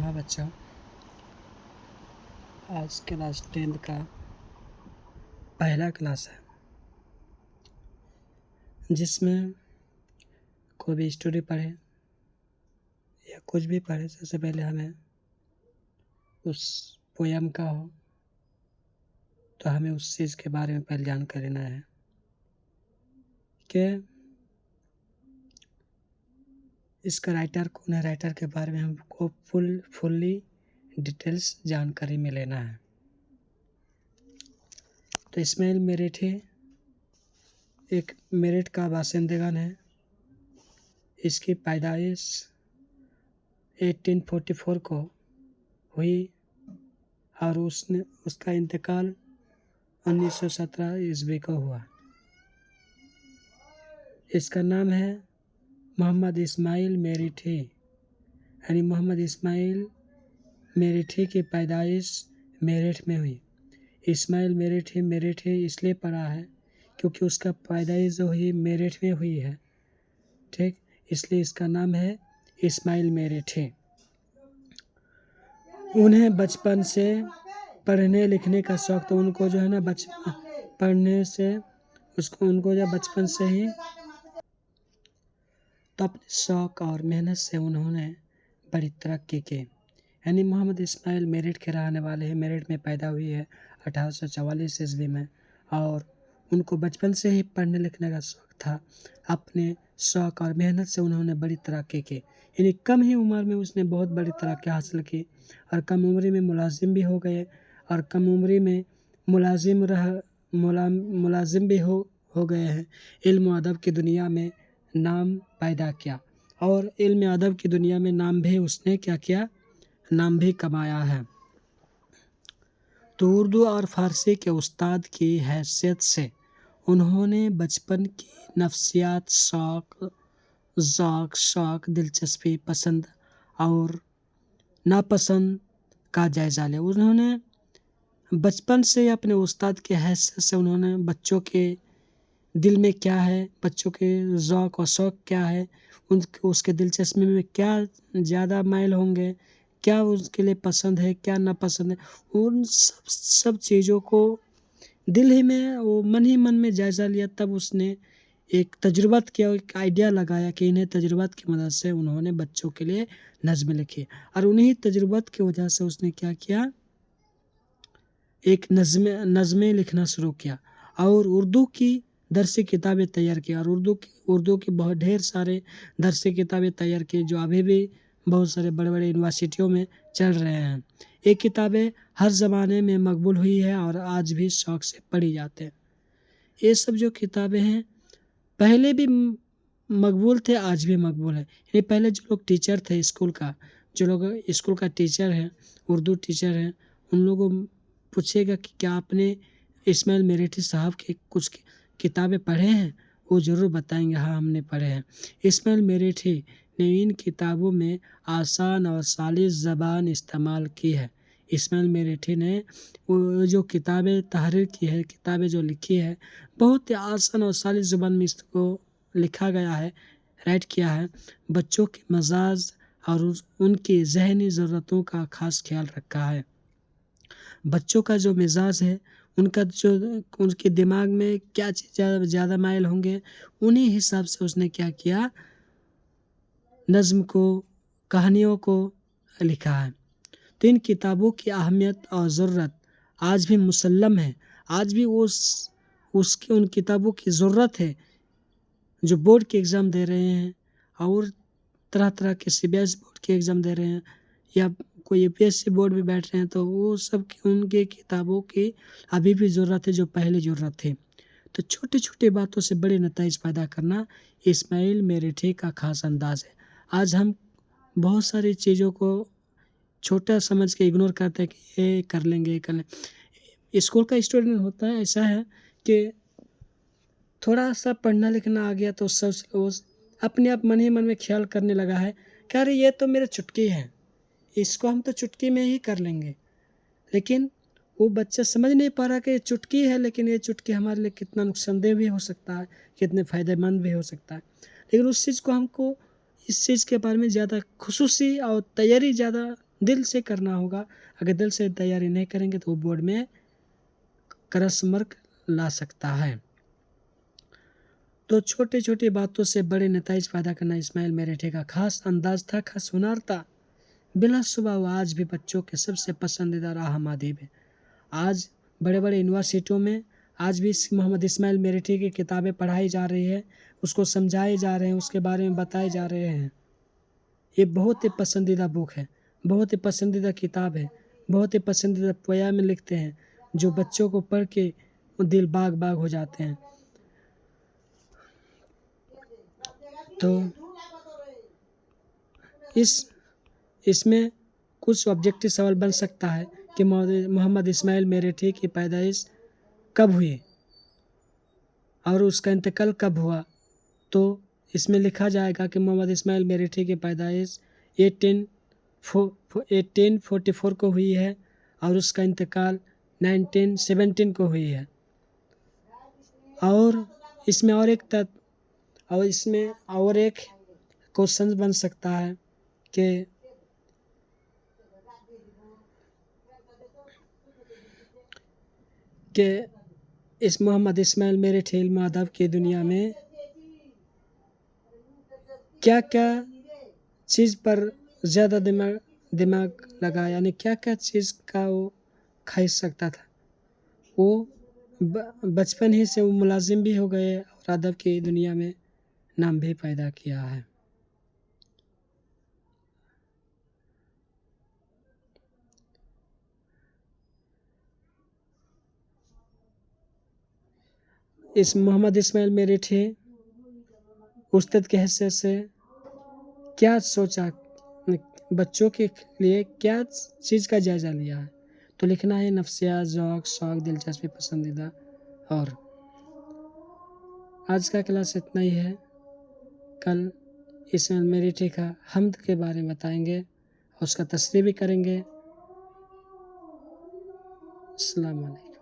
हाँ बच्चों, आज क्लास 10th का पहला क्लास है, जिसमें कोई भी स्टोरी पढ़े या कुछ भी पढ़े, सबसे पहले हमें उस पोयम का हो तो हमें उस चीज़ के बारे में पहले जानकारी लेना है कि इसका राइटर कौन है। राइटर के बारे में हमको फुल्ली डिटेल्स जानकारी में लेना है। तो इस्माइल मेरठी एक मेरठ का बासिंदगन है। इसकी पैदाइश 1844 को हुई और उसका इंतकाल 1917 ईस्वी को हुआ। इसका नाम है मोहम्मद इस्माइल मेरठी, यानी मोहम्मद इस्माइल मेरठी की पैदाइश मेरठ में हुई। इस्माइल मेरठी इसलिए पड़ा है क्योंकि उसका पैदाइश जो हुई मेरठ में हुई है, ठीक, इसलिए इसका नाम है इस्माइल मेरठी। उन्हें बचपन से पढ़ने लिखने का शौक, तो उनको जो है ना पढ़ने से उनको जब बचपन से ही तो अपने शौक और मेहनत से उन्होंने बड़ी तरक्की की। यानी मोहम्मद इस्माइल मेरठ के रहने वाले हैं, मेरठ में पैदा हुई है 1844 ईस्वी में, और उनको बचपन से ही पढ़ने लिखने का शौक था। अपने शौक और मेहनत से उन्होंने बड़ी तरक्की की, यानी कम ही उम्र में उसने बहुत बड़ी तरक्की हासिल की और कम उम्र में मुलाजिम भी हो गए और कम उम्र में मुलाजिम भी हो गए हैं। इल्म व अदब की दुनिया में नाम पैदा किया और इल्म अदब की दुनिया में नाम भी उसने क्या किया, नाम भी कमाया है। तो उर्दू और फारसी के उस्ताद की हैसियत से उन्होंने बचपन की नफ्सियात, शौक, दिलचस्पी, पसंद और नापसंद का जायज़ा लिया। उन्होंने बचपन से अपने उस्ताद की हैसियत से उन्होंने बच्चों के दिल में क्या है, बच्चों के ज़ौक़ और शौक़ क्या है, उसके दिलचस्पी में क्या ज़्यादा माइल होंगे, क्या उसके लिए पसंद है, क्या नापसंद है, उन सब चीज़ों को दिल ही में, वो मन ही मन में जायज़ा लिया। तब उसने एक तजुर्बत किया, एक आइडिया लगाया कि इन्हें तजुर्बत की मदद से उन्होंने बच्चों के लिए नज़्म लिखी और उन्हीं तजुर्बत की वजह से उसने क्या किया, एक नज़्में लिखना शुरू किया और उर्दू की दरसी किताबें तैयार की और उर्दू की बहुत ढेर सारे दरसी किताबें तैयार की जो अभी भी बहुत सारे बड़े बड़े यूनिवर्सिटियों में चल रहे हैं। ये किताबें हर ज़माने में मकबूल हुई है और आज भी शौक़ से पढ़ी जाते हैं। ये सब जो किताबें हैं पहले भी मकबूल थे, आज भी मकबूल है। ये पहले जो लोग टीचर थे स्कूल का, जो लोग स्कूल का टीचर है, उर्दू टीचर हैं, उन लोगों को पूछेगा कि क्या आपने इस्माइल मेरठी साहब की कुछ किताबें पढ़े हैं, वो ज़रूर बताएंगे हाँ हमने पढ़े हैं। इस्माइल मेरठी ने इन किताबों में आसान और सालिस ज़बान इस्तेमाल की है। इस्माइल मेरठी ने वो जो किताबें तहरीर की है, किताबें जो लिखी है, बहुत ही आसान और सालिस ज़बान में इसको लिखा गया है, राइट किया है। बच्चों के मजाज और उनकी ज़हनी ज़रूरतों का खास ख्याल रखा है। बच्चों का जो मिजाज है, उनका जो उनके दिमाग में क्या चीज़ ज़्यादा माइल होंगे, उन्हीं हिसाब से उसने क्या किया, नज़्म को, कहानियों को लिखा है। तो इन किताबों की अहमियत और ज़रूरत आज भी मुसल्लम है। आज भी उसके उन किताबों की ज़रूरत है जो बोर्ड के एग्ज़ाम दे रहे हैं और तरह तरह के CBSE बोर्ड के एग्ज़ाम दे रहे हैं या कोई UPSC बोर्ड में बैठ रहे हैं, तो वो सब की उनके किताबों की अभी भी ज़रूरत है जो पहले ज़रूरत थी। तो छोटी छोटी बातों से बड़े नताइज पैदा करना इस्माइल मेरठी का ख़ास अंदाज़ है। आज हम बहुत सारी चीज़ों को छोटा समझ के इग्नोर करते हैं कि ये कर लेंगे, स्कूल का स्टूडेंट होता है, ऐसा है कि थोड़ा सा पढ़ना लिखना आ गया तो सब अपने आप मन ही मन में ख्याल करने लगा है कि अरे ये तो मेरे चुटकी है, इसको हम तो चुटकी में ही कर लेंगे। लेकिन वो बच्चा समझ नहीं पा रहा कि ये चुटकी है, लेकिन ये चुटकी हमारे लिए कितना नुकसानदेह भी हो सकता है, कितने फ़ायदेमंद भी हो सकता है। लेकिन उस चीज़ को हमको इस चीज़ के बारे में ज़्यादा खुसूसी और तैयारी ज़्यादा دل سے کرنا ہوگا. اگر دل سے تیاری نہیں کریں گے تو وہ بورڈ میں کرس مارک لا سکتا ہے. تو چھوٹی چھوٹی باتوں سے بڑے نتائج پیدا کرنا اسماعیل میرٹھے کا خاص انداز تھا، خاص ہنر تھا. بلا صبح وہ آج بھی بچوں کے سب سے پسندیدہ راہم ادیب ہے. آج بڑے بڑے یونیورسٹیوں میں آج بھی محمد اسماعیل میرٹھے کی کتابیں پڑھائی جا رہی ہے، اس کو سمجھائے جا رہے ہیں، اس کے بارے میں بتائے جا رہے ہیں. یہ بہت ہی پسندیدہ بک ہے، بہت ہی پسندیدہ کتاب ہے، بہت ہی پسندیدہ پویم لکھتے ہیں جو بچوں کو پڑھ کے دل باغ باغ ہو جاتے ہیں. تو اس میں کچھ آبجیکٹو سوال بن سکتا ہے کہ محمد اسماعیل میرٹھے کی پیدائش کب ہوئی اور اس کا انتقال کب ہوا. تو اس میں لکھا جائے گا کہ محمد اسماعیل میرٹھے کی پیدائش 1844 کو ہوئی ہے اور اس کا انتقال 1917 کو ہوئی ہے. اور اس میں اور ایک کوشچن بن سکتا ہے کہ اس محمد اسماعیل میرٹھے علم و ادب کی دنیا میں کیا کیا چیز پر زیادہ دماغ لگا، یعنی کیا کیا چیز کا وہ خواہش سکتا تھا. وہ بچپن ہی سے وہ ملازم بھی ہو گئے اور ادب کی دنیا میں نام بھی پیدا کیا ہے. اس محمد اسماعیل میرٹھے استاد کی حیثیت سے کیا سوچا، بچوں کے لیے کیا چیز کا جائزہ لیا ہے. تو لکھنا ہے نفسیات، ذوق، شوق، دلچسپی، پسندیدہ. اور آج کا کلاس اتنا ہی ہے. کل اسماعیل میرٹھے کا حمد کے بارے میں بتائیں گے اور اس کا تشریح بھی کریں گے. السلام علیکم.